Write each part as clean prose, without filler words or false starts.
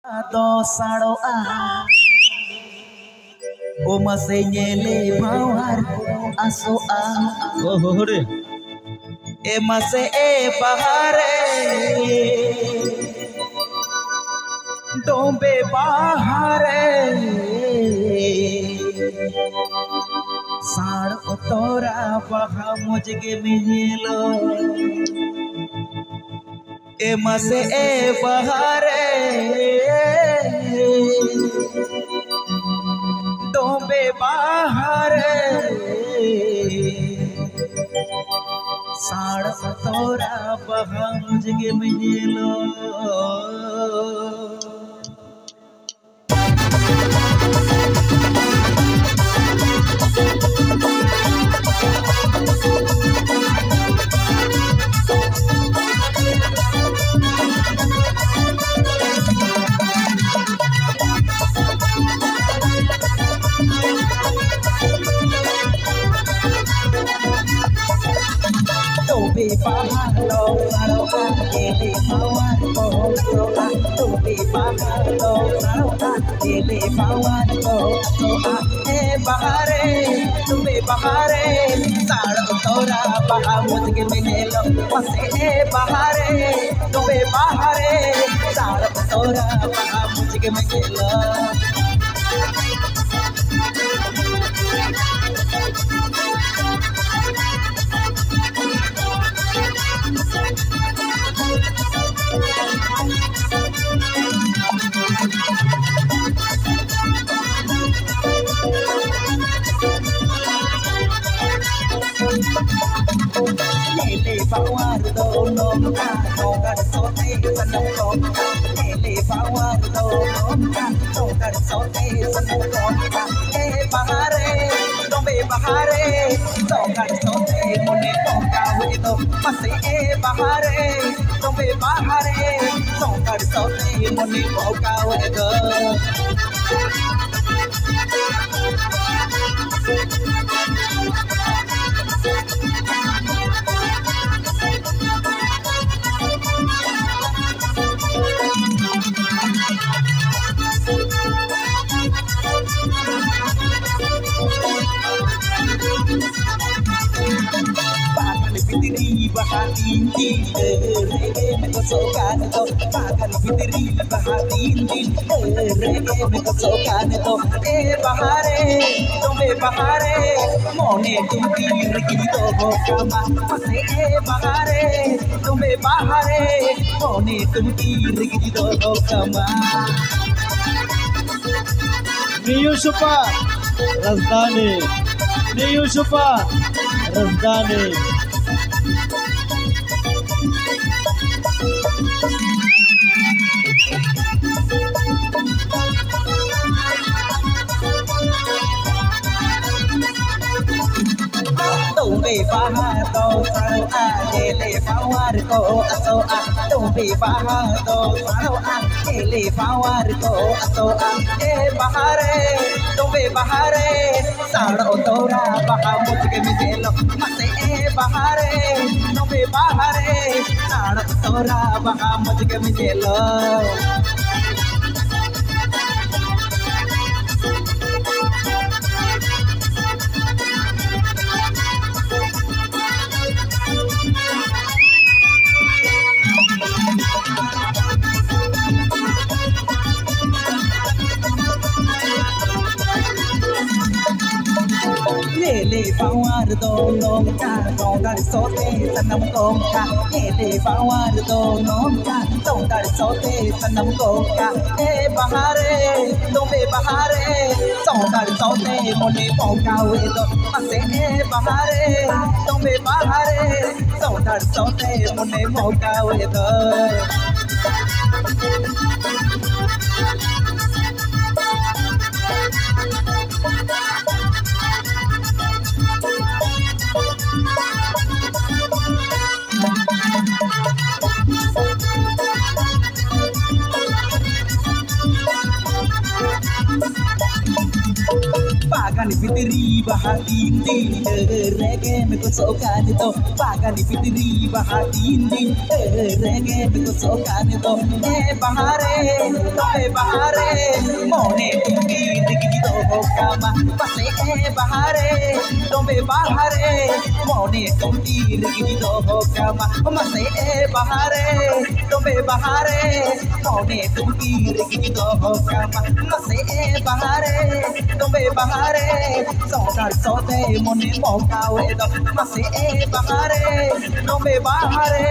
Dosaroa Uma senyele mawar asoa Hore Ema se e bahare Dombe bahare Sar otora baha mujge mihilo Ema se e bahare Dombe bahare Sar otora baha mujge mihilo Tobe bahalo saro akele mawar ko soa Tobe bahalo saro akele mawar ko soa bahare Tobe bahare saro tora baha mujge mihelo Pase bahare Tobe bahare saro tora baha mujge mihelo Lele bawar do nom ka togar sote sanam ko Lele bawar do nom ka togar sote sanam ko bahare dombe bahare togar sote mone toga huito pase bahare dombe bahare togar sote mone toga huito Fitri bahatin din reggae में तो सोकान तो पागल फितरी bahatin din reggae में तो सोकान तो bahare तुम्हें bahare मोने तुम तीर की तो कमा पसे bahare तुम्हें bahare मोने तुम तीर की तो कमा Niyusupa Razdani Niyusupa Razdani Tumbe bahado saro akele bawar ko asoa Tumbe bahado saro akele bawar ko asoa bahare tumbe bahare saro tora baha mujge mihelo mase bahare tumbe bahare saro tora baha mujge mihelo Lele bawar do nom ka togar sote sanam ko ka Lele bawar do nom ka togar sote sanam ko ka bahare tumbe bahare togar sote mone poka huito pase bahare tumbe bahare togar sote mone poka huito bagan fitri bahatin din reggae me ko sokan to bagan fitri bahatin din reggae me ko sokan to bahare mone tumbi digi to kama pase bahare tombe bahare mone tumbi digi to kama mase bahare tombe bahare mone tumbi digi to kama mase bahare tombe bahare sokar sote mone mokawe do mase bahare tombe bahare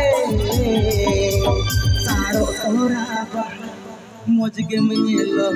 saro tora mojge menyelo